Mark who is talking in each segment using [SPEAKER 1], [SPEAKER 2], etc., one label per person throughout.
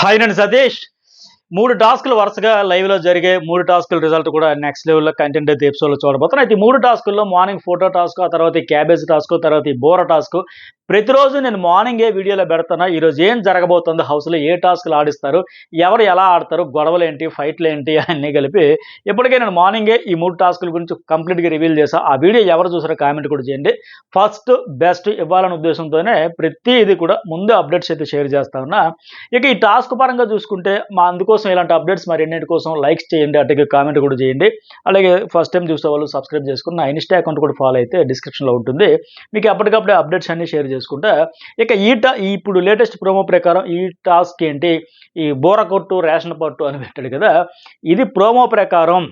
[SPEAKER 1] Hi నేను సతీష్. 3 టాస్క్‌లు వరుసగా లైవ్‌లో జరిగాయి. 3 టాస్క్‌ల రిజల్ట్ కూడా నెక్స్ట్ లెవెల్‌లో కంటెంట్ అయితే ఎపిసోడ్‌లో చూడబోతున్నాం. అయితే ఈ 3 టాస్కుల్లో మార్నింగ్ ఫోటో టాస్క్, ఆ తర్వాత ఈ క్యాబేజ్ టాస్క్, తర్వాత ఈ బోర టాస్క్. ప్రతిరోజు నేను మార్నింగే వీడియోలో పెడతాను. ఈరోజు ఏం జరగబోతుంది హౌస్‌లో, ఏ టాస్క్‌లు ఆడిస్తారు, ఎవరు ఎలా ఆడతారు, గొడవలేంటి, ఫైట్‌లేంటి అన్నీ కలిపి ఇప్పటికే నేను మార్నింగే ఈ 3 టాస్కుల గురించి కంప్లీట్‌గా రివీల్ చేశా. ఆ వీడియో ఎవరు చూసారో కామెంట్ కూడా చేయండి. ఫస్ట్ బెస్ట్ ఇవ్వాలనే ఉద్దేశంతోనే ప్రతిది కూడా ముందు అప్డేట్స్ అయితే షేర్ చేస్తా ఉన్నా. ఇక ఈ టాస్క్ పరంగా చూసుకుంటే అందుకోసం ఇలాంటి అప్డేట్స్ మరిన్నిటి కోసం లైక్స్ చేయండి, అట్లాగే కామెంట్ కూడా చేయండి. అలాగే ఫస్ట్ టైం చూసే వాళ్ళు సబ్స్క్రైబ్ చేసుకుని నా ఇన్స్టా అకౌంట్ కూడా ఫాలో అయితే డిస్క్రిప్షన్లో ఉంటుంది. మీకు ఎప్పటికప్పుడే అప్డేట్స్ అన్ని షేర్ చేసుకుంటా. ఇక ఇప్పుడు లేటెస్ట్ ప్రోమో ప్రకారం ఈ టాస్క్ ఏంటి, ఈ బోర కొట్టు రేషన్ పట్టు అని పెట్టాడు కదా, ఇది ప్రోమో ప్రకారం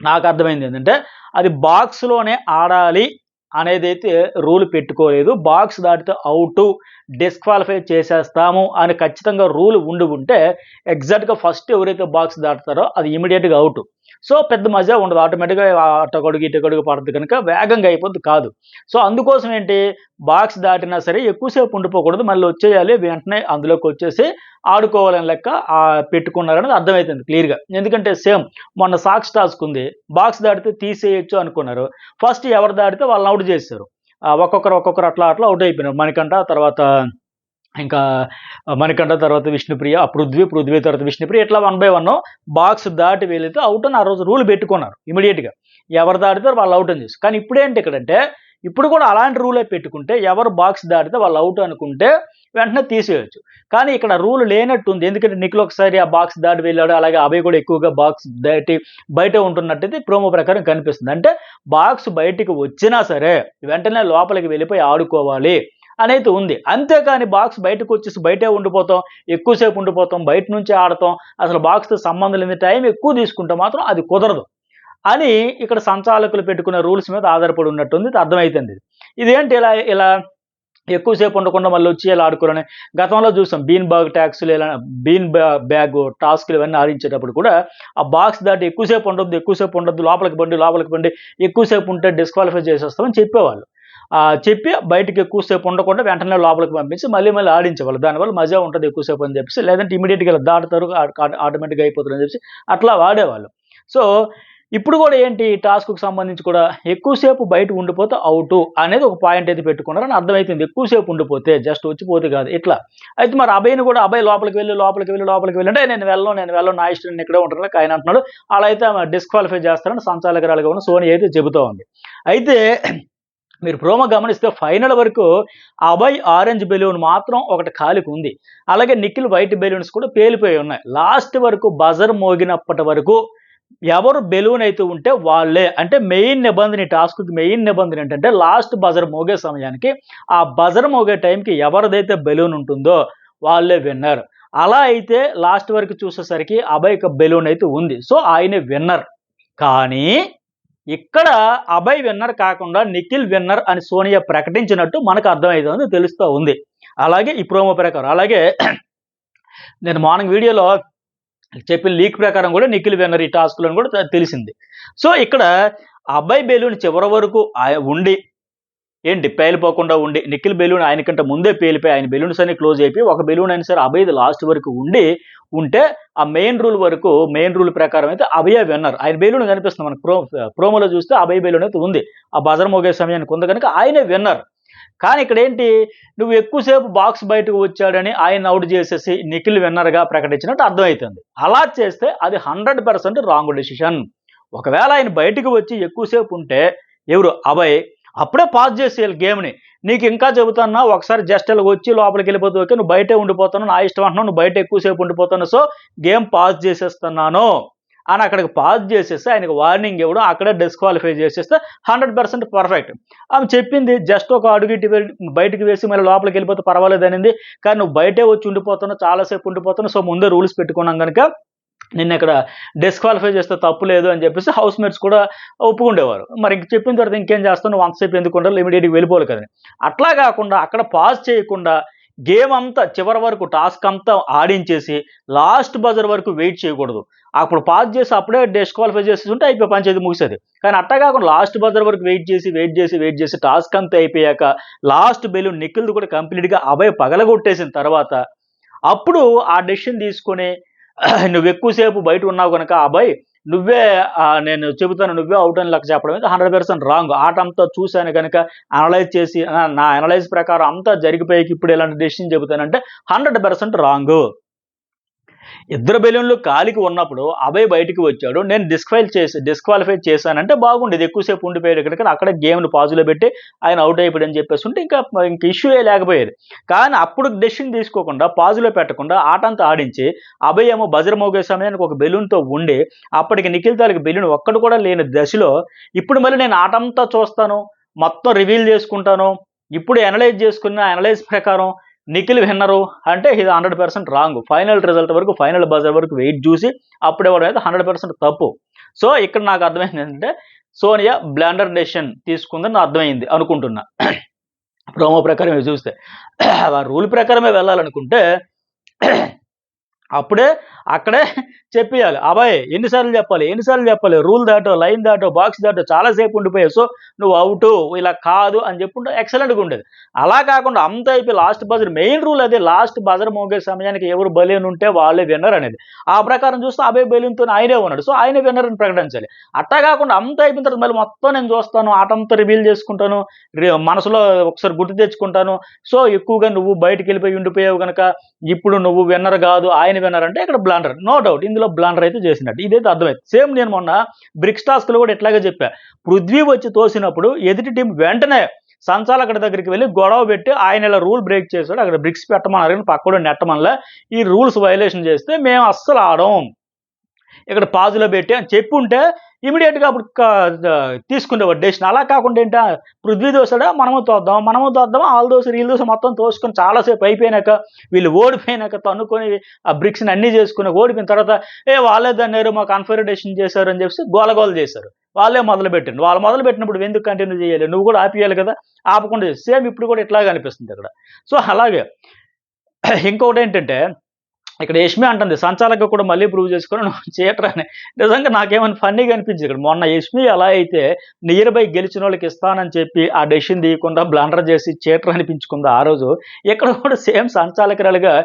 [SPEAKER 1] నాకు అర్థమైంది ఏంటంటే అది బాక్స్లోనే ఆడాలి అనేదైతే రూల్ పెట్టుకోలేదు. బాక్స్ దాటితే అవుటు, డిస్క్వాలిఫై చేసేస్తాము అని ఖచ్చితంగా రూల్ ఉంటే ఎగ్జాక్ట్గా ఫస్ట్ ఎవరైతే బాక్స్ దాటుతారో అది ఇమీడియట్గా అవుట్. సో పెద్ద మజా ఉండదు, ఆటోమేటిక్గా అటొకడుగు ఇటొకడుగు పడుతుంది కనుక వేగంగా అయిపోద్ది కాదు. సో అందుకోసం ఏంటి, బాక్స్ దాటినా సరే ఎక్కువసేపు ఉండిపోకూడదు, మళ్ళీ వచ్చేయాలి, వెంటనే అందులోకి వచ్చేసి ఆడుకోవాలని లెక్క పెట్టుకున్నారనేది అర్థమవుతుంది క్లియర్గా. ఎందుకంటే సేమ్ మొన్న సాక్స్ టాస్క్ ఉంది, బాక్స్ దాటితే తీసేయచ్చు అనుకున్నారు. ఫస్ట్ ఎవరు దాటితే వాళ్ళని అవుట్ చేశారు. ఒక్కొక్కరు అట్లా అవుట్ అయిపోయినారు. మణికంఠ తర్వాత ఇంకా మణికంఠ తర్వాత విష్ణుప్రియ, పృథ్వీ తర్వాత విష్ణుప్రియ, ఇట్లా 1 by 1 బాక్స్ దాటి వెళితే అవుట్ అని ఆ రోజు రూల్ పెట్టుకున్నారు ఇమీడియట్గా. ఎవరు దాటితే వాళ్ళు అవుట్ అని చేసి. కానీ ఇప్పుడేంటి ఇక్కడంటే, ఇప్పుడు కూడా అలాంటి రూలే పెట్టుకుంటే ఎవరు బాక్స్ దాటితే వాళ్ళు అవుట్ అనుకుంటే వెంటనే తీసేయచ్చు. కానీ ఇక్కడ రూల్ లేనట్టుంది. ఎందుకంటే నిఖిల్ ఒకసారి ఆ బాక్స్ దాటి వెళ్ళాడు, అలాగే అభయ్ కూడా ఎక్కువగా బాక్స్ దాటి బయట ఉంటున్నట్టయితే ప్రోమో ప్రకారం కనిపిస్తుంది. అంటే బాక్స్ బయటికి వచ్చినా సరే వెంటనే లోపలికి వెళ్ళిపోయి ఆడుకోవాలి అనేది ఉంది. అంతేకాని బాక్స్ బయటకు వచ్చేసి బయటే ఉండిపోతాం, ఎక్కువసేపు ఉండిపోతాం, బయట నుంచే ఆడతాం, అసలు బాక్స్తో సంబంధం లేని టైం ఎక్కువ తీసుకుంటే మాత్రం అది కుదరదు అని ఇక్కడ సంచాలకులు పెట్టుకున్న రూల్స్ మీద ఆధారపడి ఉన్నట్టుంది. అర్థమవుతుంది. ఇదేంటి ఇలా ఇలా ఎక్కువసేపు ఉండకుండా మళ్ళీ వచ్చి ఇలా ఆడుకోవాలని గతంలో చూసాం. బీన్ బ్యాగ్ టాస్క్లు ఇవన్నీ ఆడించేటప్పుడు కూడా ఆ బాక్స్ దాటి ఎక్కువసేపు ఉండొద్దు, లోపలికి పండి ఎక్కువసేపు ఉంటే డిస్క్వాలిఫై చేసేస్తామని చెప్పేవాళ్ళు. చెప్పి బయటకు ఎక్కువసేపు ఉండకుండా వెంటనే లోపలికి పంపించి మళ్ళీ ఆడించేవాళ్ళు. దానివల్ల మజా ఉంటుంది ఎక్కువసేపు అని చెప్పేసి, లేదంటే ఇమీడియట్గా దాటుతారు, ఆటోమేటిక్గా అయిపోతారు అని చెప్పేసి అట్లా వాడేవాళ్ళు. సో ఇప్పుడు కూడా ఏంటి, ఈ టాస్క్కి సంబంధించి కూడా ఎక్కువసేపు బయట ఉండిపోతే అవుటు అనేది ఒక పాయింట్ అయితే పెట్టుకున్నారని అర్థమవుతుంది. ఎక్కువసేపు ఉండిపోతే జస్ట్ వచ్చిపోతే కాదు ఇట్లా. అయితే మరి అభయ్ లోపలికి వెళ్ళి అంటే నేను వెళ్ళను, నా ఇష్టం, నేను ఇక్కడే ఉంటాను ఆయన అంటున్నాడు. అలా అయితే డిస్క్వాలిఫై చేస్తారని సంచాలకురాలుగా ఉన్న సోని అయితే చెబుతూ ఉంది. అయితే మీరు ప్రోమో గమనిస్తే ఫైనల్ వరకు అభయ్ ఆరెంజ్ బెలూన్ మాత్రం ఒకటి ఖాళీకి ఉంది, అలాగే నిఖిల్ వైట్ బెలూన్స్ కూడా పేలిపోయి ఉన్నాయి. లాస్ట్ వరకు బజర్ మోగినప్పటి వరకు ఎవరు బెలూన్ అయితే ఉంటే వాళ్ళే, అంటే మెయిన్ నిబంధన, ఈ టాస్క్కి మెయిన్ నిబంధన ఏంటంటే లాస్ట్ బజర్ మోగే సమయానికి, ఆ బజర్ మోగే టైంకి ఎవరిదైతే బెలూన్ ఉంటుందో వాళ్ళే విన్నర్. అలా అయితే లాస్ట్ వరకు చూసేసరికి అభయ్కి బెలూన్ అయితే ఉంది, సో ఆయనే విన్నర్. కానీ ఇక్కడ అభయ్ విన్నర్ కాకుండా నిఖిల్ విన్నర్ అని సోనియా ప్రకటించినట్టు మనకు అర్థమవుతుంది, తెలుస్తూ ఉంది. అలాగే ఈ ప్రోమో ప్రకారం, అలాగే నేను మార్నింగ్ వీడియోలో చెప్పిన లీక్ ప్రకారం కూడా నిఖిల్ విన్నర్ ఈ టాస్క్లో కూడా తెలిసింది. సో ఇక్కడ అభయ్ బెలూన్ చివరి వరకు ఉండి పేలిపోకుండా ఉండి, నిఖిల్ బెలూన్ ఆయనకంటే ముందే పేలిపోయి ఆయన బెలూన్స్ అన్ని క్లోజ్ అయిపోయి ఒక బెలూన్ అయినా సరే అభయ్ది లాస్ట్ వరకు ఉంటే ఆ మెయిన్ రూల్ ప్రకారం అయితే అభయ విన్నర్. ఆయన బెలూన్ కనిపిస్తుంది మనకు ప్రోమోలో చూస్తే అభయ్ బెలూన్ అయితే ఉంది, ఆ బజర్ మోగే సమయానికి ఉంది కనుక ఆయనే విన్నర్. కానీ ఇక్కడ ఏంటి, నువ్వు ఎక్కువసేపు బాక్స్ బయటకు వచ్చాడని ఆయన అవుట్ చేసేసి నిఖిల్ విన్నర్గా ప్రకటించినట్టు అర్థమవుతుంది. అలా చేస్తే అది 100% రాంగ్ డెసిషన్. ఒకవేళ ఆయన బయటకు వచ్చి ఎక్కువసేపు ఉంటే ఎవరు, అభయ్, అప్పుడే పాజ్ చేసేయాలి గేమ్ని. నీకు ఇంకా చెబుతున్నా, ఒకసారి జస్ట్ ఇలా వచ్చి లోపలికి వెళ్ళిపోతే ఓకే, నువ్వు బయటే ఉండిపోతాను, నా ఇష్టం అంటున్నావు, నువ్వు బయట ఎక్కువసేపు ఉండిపోతాను, సో గేమ్ పాజ్ చేసేస్తున్నాను అని అక్కడికి పాజ్ చేసేస్తే ఆయనకు వార్నింగ్ ఇవ్వడం, అక్కడే డిస్క్వాలిఫై చేసేస్తే 100% పర్ఫెక్ట్. ఆమె చెప్పింది జస్ట్ ఒక అడుగు ఇటు బయటకు వేసి మళ్ళీ లోపలికి వెళ్ళిపోతే పర్వాలేదు అనింది. కానీ నువ్వు బయటే వచ్చి ఉండిపోతున్నావు, చాలాసేపు ఉండిపోతున్నావు, సో ముందే రూల్స్ పెట్టుకున్నాం కనుక నిన్న ఇక్కడ డిస్క్వాలిఫై చేస్తే తప్పు లేదు అని చెప్పేసి హౌస్ మేట్స్ కూడా ఒప్పుకుండేవారు. మరి ఇంక చెప్పిన తర్వాత ఇంకేం చేస్తాను, నువ్వు అంతసేపు ఎందుకు ఉండాలి, ఇమీడియట్గా వెళ్ళిపోవాలి కదా. అట్లా కాకుండా అక్కడ పాజ్ చేయకుండా గేమ్ అంతా చివరి వరకు టాస్క్ అంతా ఆడించేసి లాస్ట్ బజర్ వరకు వెయిట్ చేయకూడదు. అప్పుడు పాజ్ చేసి అప్పుడే డిస్క్వాలిఫై చేసి ఉంటే అయిపోయి పంచేది ముగిసేది. కానీ అట్టా కాకుండా లాస్ట్ బజర్ వరకు వెయిట్ చేసి టాస్క్ అంతా అయిపోయాక లాస్ట్ బెలూన్ నిఖిల్ది కూడా కంప్లీట్గా అభయ్ పగలగొట్టేసిన తర్వాత అప్పుడు ఆ డెసిషన్ తీసుకొని నువ్వు ఎక్కువసేపు బయట ఉన్నావు కనుక అబ్బాయి నువ్వే నేను చెబుతాను నువ్వే అవుట్ అని లెక్క చెప్పడం అయితే 100% రాంగ్. ఆట అంతా చూశాను కనుక అనలైజ్ చేసి నా అనలైజ్ ప్రకారం అంతా జరిగిపోయాక ఇప్పుడు ఇలాంటి డెసిషన్ చెబుతానంటే 100% రాంగ్. ఇద్దరు బెలూన్లు కాలికి ఉన్నప్పుడు అభయ్ బయటికి వచ్చాడు. నేను డిస్క్వాలిఫై చేశానంటే బాగుండేది. ఎక్కువసేపు ఉండిపోయాడు కనుక అక్కడే గేమ్ని పాజులో పెట్టి ఆయన అవుట్ అయిపోయాడని చెప్పేసి ఉంటే ఇంక ఇష్యూ లేకపోయేది. కానీ అప్పుడు డెసిషన్ తీసుకోకుండా పాజులో పెట్టకుండా ఆటంతా ఆడించి అభయ్ ఏమో బజర్ మోగే సమయానికి ఒక బెలూన్తో ఉండి అప్పటికి నిఖిల్ తాలూకు బెలూన్ ఒక్కడు కూడా లేని దశలో ఇప్పుడు మళ్ళీ నేను ఆటంతా చూస్తాను, మొత్తం రివీల్ చేసుకుంటాను, ఇప్పుడు అనలైజ్ చేసుకున్న అనలైజ్ ప్రకారం నిఖిల్ విన్నరు అంటే ఇది 100% రాంగ్. ఫైనల్ రిజల్ట్ వరకు ఫైనల్ బజర్ వరకు వెయిట్ చూసి అప్పుడే వాడు అయితే 100% తప్పు. సో ఇక్కడ నాకు అర్థమైంది ఏంటంటే సోనియా బ్లండర్ డెసిషన్ తీసుకుందని అర్థమైంది అనుకుంటున్నా. ప్రోమో ప్రకారం చూస్తే ఆ రూల్ ప్రకారమే వెళ్ళాలనుకుంటే అప్పుడే అక్కడే చెప్పేయాలి. అబ్బాయి ఎన్నిసార్లు చెప్పాలి, రూల్ దాటో, లైన్ దాటో, బాక్స్ దాటో చాలాసేపు ఉండిపోయావు, సో నువ్వు అవుటు ఇలా కాదు అని చెప్పుంటే ఎక్సలెంట్గా ఉండేది. అలా కాకుండా అంత అయిపోయి లాస్ట్ బజర్, మెయిన్ రూల్ అదే, లాస్ట్ బజర్ మోగే సమయానికి ఎవరు బెలూన్ ఉంటే వాళ్ళే విన్నర్ అనేది. ఆ ప్రకారం చూస్తే అబ్బాయి బెలూన్తో ఆయనే ఉన్నాడు, సో ఆయనే విన్నర్ అని ప్రకటించాలి. అట్టా కాకుండా అంత అయిపోయిన తర్వాత మళ్ళీ మొత్తం నేను చూస్తాను, ఆటంతా రివీల్ చేసుకుంటాను, మనసులో ఒకసారి గుర్తు తెచ్చుకుంటాను, సో ఎక్కువగా నువ్వు బయటికి వెళ్ళిపోయి ఉండిపోయావు కనుక ఇప్పుడు నువ్వు విన్నర్ కాదు ఆయన విన్నర్ అంటే ఇక్కడ బ్లండర్, నో డౌట్ ఇందులో బ్లండర్ అయితే చేసినట్టు ఇదైతే అర్థమైంది. సేమ్ నేను మొన్న బ్రిక్స్ టాస్క్లో కూడా ఇట్లాగే చెప్పా. పృథ్వీ వచ్చి తోసినప్పుడు ఎదుటి టీం వెంటనే సంచాలకుడి దగ్గరికి వెళ్ళి గొడవ పెట్టి ఆయన ఇలా రూల్ బ్రేక్ చేశాడు, అక్కడ బ్రిక్స్ పెట్టమన్నారు పక్కడు నెట్టమనలా, ఈ రూల్స్ వైలేషన్ చేస్తే మేము అస్సలు ఆడం, ఇక్కడ పాజులో పెట్టి అని చెప్పి ఉంటే ఇమీడియట్గా అప్పుడు తీసుకునేవాడు డెసిషన్. అలా కాకుండా ఏంటా పృథ్వీ దోశాడా మనము తోద్దాం వాళ్ళ దోశ వీళ్ళ దోశ మొత్తం తోసుకొని చాలాసేపు అయిపోయినాక వీళ్ళు ఓడిపోయినాక తన్నుకొని ఆ బ్రిక్స్ని అన్నీ చేసుకుని ఓడిపోయిన తర్వాత వాళ్ళే దన్నారు మాకు అన్ఫేర్ డెసిషన్ చేశారు అని చెప్పి గోలగోలు చేశారు. వాళ్ళే మొదలుపెట్టారు. వాళ్ళు మొదలుపెట్టినప్పుడు ఎందుకు కంటిన్యూ చేయాలి, నువ్వు కూడా ఆపియాలి కదా, ఆపకుండా చేసి సేమ్ ఇప్పుడు కూడా ఇట్లాగే అనిపిస్తుంది అక్కడ. సో అలాగే ఇంకొకటి ఏంటంటే ఇక్కడ యష్మి అంటుంది సంచాలక కూడా మళ్ళీ ప్రూవ్ చేసుకొని నువ్వు చీటర్ అని. నిజంగా నాకేమైనా ఫన్నీగా అనిపించింది ఇక్కడ. మొన్న యష్మి ఎలా అయితే నియర్ బై గెలిచిన వాళ్ళకి ఇస్తానని చెప్పి ఆ డెసిషన్ తీయకుండా బ్లండర్ చేసి చీటర్ అనిపించుకుంది ఆ రోజు, ఇక్కడ కూడా సేమ్ సంచాలకురాలుగా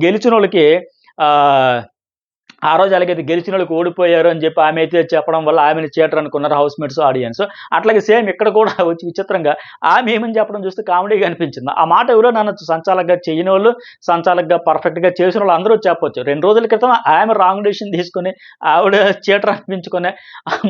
[SPEAKER 1] గెలిచిన వాళ్ళకి ఆ రోజు అలాగైతే గెలిచిన వాళ్ళకి ఓడిపోయారు అని చెప్పి ఆమె అయితే చెప్పడం వల్ల ఆమెను చీటర్ అనుకున్నారు హౌస్మేట్స్, ఆడియన్స్. అట్లాగే సేమ్ ఇక్కడ కూడా వచ్చి విచిత్రంగా ఆమె ఏమని చెప్పడం చూస్తే కామెడీగా అనిపించింది. ఆ మాట ఎవరో అనొచ్చు, సంచాలకుగా చేయని వాళ్ళు, సంచాలకుగా పర్ఫెక్ట్గా చేసిన వాళ్ళు అందరూ చెప్పొచ్చు. 2 రోజుల క్రితం ఆమె రాంగ్ డెసిషన్ తీసుకొని ఆవిడ చీటర్ అనిపించుకొని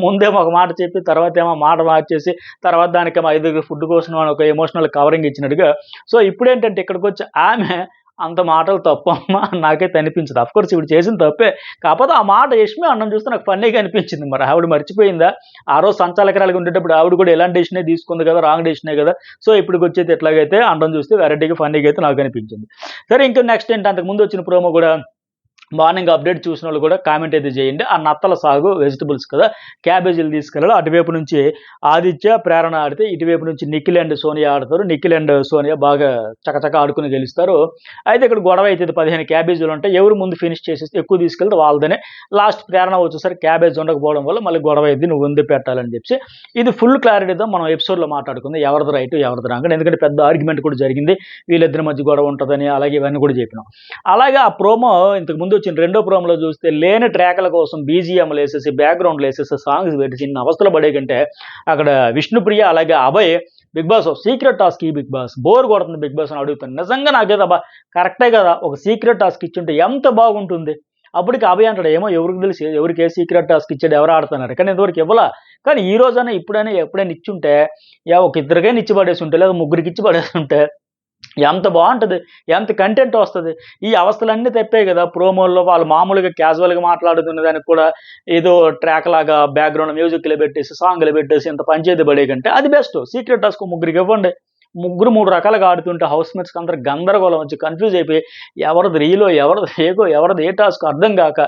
[SPEAKER 1] ముందేమో ఒక మాట చెప్పి తర్వాత ఏమో మాట మార్చేసి తర్వాత దానికేమో 5 ఫుడ్ కోసం ఒక ఎమోషనల్ కవరింగ్ ఇచ్చినట్టుగా. సో ఇప్పుడు ఏంటంటే ఇక్కడికి వచ్చి ఆమె అంత మాటలు తప్పమ్మా నాకైతే అనిపించదు. అఫ్కోర్స్ ఇప్పుడు చేసిన తప్పే, కాకపోతే ఆ మాట యష్మి అన్నం చూస్తే నాకు ఫన్నీగా అనిపించింది. మరి ఆవిడ మర్చిపోయిందా ఆ రోజు సంచాలకురాలుగా ఉండేటప్పుడు ఆవిడ కూడా ఎలాంటి డెసిషనే తీసుకుంది కదా, రాంగ్ డెసిషనే కదా. సో ఇప్పుడు వచ్చేది ఎట్లాగైతే అండం చూస్తే వెరైటీగా ఫన్నీగా అయితే నాకు అనిపించింది. సరే ఇంకా నెక్స్ట్ ఏంటి, అంతకుముందు వచ్చిన ప్రోమో కూడా మార్నింగ్ అప్డేట్ చూసిన వాళ్ళు కూడా కామెంట్ అయితే చేయండి. ఆ నత్తల సాగు వెజిటబుల్స్ కదా, క్యాబేజీలు తీసుకెళ్ళాలి. అటువైపు నుంచి ఆదిత్య ప్రేరణ ఆడితే ఇటువైపు నుంచి నిఖిల్ అండ్ సోనియా ఆడతారు. నిఖిల్ అండ్ సోనియా బాగా చకచక ఆడుకుని గెలుస్తారు. అయితే ఇక్కడ గొడవ అయితే 15 క్యాబేజీలు ఉంటాయి, ఎవరు ముందు ఫినిష్ చేసేస్తే ఎక్కువ తీసుకెళ్తే వాళ్ళదనే. లాస్ట్ ప్రేరణ వచ్చేసరికి క్యాబేజ్ ఉండకపోవడం వల్ల మళ్ళీ గొడవ అయింది, నువ్వు ముందే పెట్టాలని చెప్పి. ఇది ఫుల్ క్లారిటీతో మనం ఎపిసోడ్లో మాట్లాడుకుంది, ఎవరిది రైట్ ఎవరిది రాంగ్, ఎందుకంటే పెద్ద ఆర్గ్యుమెంట్ కూడా జరిగింది, వీళ్ళిద్దరి మధ్య గొడవ ఉంటుందని, అలాగే ఇవన్నీ కూడా చెప్పినాం. అలాగే ఆ ప్రోమో ఇంతకు ముందు వచ్చిన రెండో ప్రోమోలో చూస్తే లేని ట్రాక్ల కోసం బీజిఎంలు వేసేసి బ్యాక్గ్రౌండ్లు వేసేసి సాంగ్స్ పెట్టి చిన్న అవస్థలు పడే కంటే అక్కడ విష్ణుప్రియ అలాగే Abhay Bigg Boss secret task ఈ బిగ్ బాస్ బోర్ కొడుతుంది బిగ్ బాస్ అని అడుగుతాను. నిజంగా నాకేదో కరెక్టే కదా, ఒక సీక్రెట్ టాస్క్ ఇచ్చుంటే ఎంత బాగుంటుంది. అప్పటికి అభయ్ అంటాడు ఏమో ఎవరికి తెలిసి ఎవరికి ఏ సీక్రెట్ టాస్క్ ఇచ్చాడు ఎవరు ఆడుతున్నారు, కానీ ఇంతవరకు ఇవ్వాల. కానీ ఈ రోజైనా ఇప్పుడైనా ఎప్పుడైనా ఇచ్చుంటే ఒక ఇద్దరికైనా ఇచ్చి పడేసి ఉంటే లేదా ముగ్గురికి ఇచ్చి పడేసి ఉంటే ఎంత బాగుంటుంది, ఎంత కంటెంట్ వస్తుంది. ఈ అవస్థలన్నీ తప్పాయి కదా ప్రోమోల్లో. వాళ్ళు మామూలుగా క్యాజువల్గా మాట్లాడుతున్న దానికి కూడా ఏదో ట్రాక్ లాగా బ్యాక్గ్రౌండ్ మ్యూజిక్లు పెట్టేసి సాంగ్లు పెట్టేసి ఇంత పంచేది పడే కంటే అది బెస్ట్. సీక్రెట్ టాస్క్ ముగ్గురికి ఇవ్వండి, ముగ్గురు 3 రకాలుగా ఆడుతుంటే హౌస్ మేట్స్కి అందరు గందరగోళం వచ్చి కన్ఫ్యూజ్ అయిపోయి ఎవరిది రీలో ఎవరిది ఏగో ఎవరిది ఏ టాస్క్ అర్థం కాక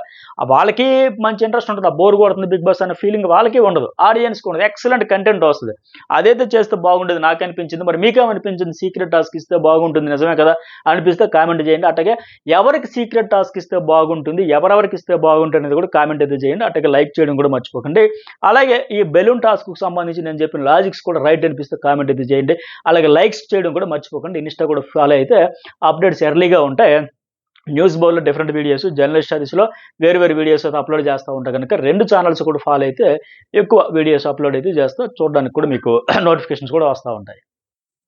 [SPEAKER 1] వాళ్ళకి మంచి ఇంట్రెస్ట్ ఉంటుంది, బోర్ కొడుతుంది బిగ్ బాస్ అనే ఫీలింగ్ వాళ్ళకి ఉండదు, ఆడియన్స్కి ఉండదు. ఎక్సలెంట్ కంటెంట్ వస్తుంది, అదైతే చేస్తే బాగుండేది నాకు అనిపించింది. మరి మీకేమనిపించింది, సీక్రెట్ టాస్క్ ఇస్తే బాగుంటుంది నిజమే కదా అనిపిస్తే కామెంట్ చేయండి. అట్లాగే ఎవరికి సీక్రెట్ టాస్క్ ఇస్తే బాగుంటుంది, ఎవరెవరికి ఇస్తే బాగుంటుంది అనేది కూడా కామెంట్ అయితే చేయండి. అట్లాగే లైక్ చేయడం కూడా మర్చిపోకండి. అలాగే ఈ బెలూన్ టాస్క్కి సంబంధించి నేను చెప్పిన లాజిక్స్ కూడా రైట్ అనిపిస్తే కామెంట్ అయితే చేయండి. అలాగే లైక్స్ చేయడం కూడా మర్చిపోకండి. ఇన్స్టా కూడా ఫాలో అయితే అప్డేట్స్ ఎర్లీగా ఉంటాయి. న్యూస్ బౌల్లో డిఫరెంట్ వీడియోస్, జర్నలిస్ట్ స్టడీస్లో వేరు వేరు వీడియోస్ అయితే అప్లోడ్ చేస్తూ ఉంటాను కనుక 2 ఛానల్స్ కూడా ఫాలో అయితే ఎక్కువ వీడియోస్ అప్లోడ్ అయితే చేస్తా. చూడడానికి కూడా మీకు నోటిఫికేషన్స్ కూడా వస్తూ ఉంటాయి.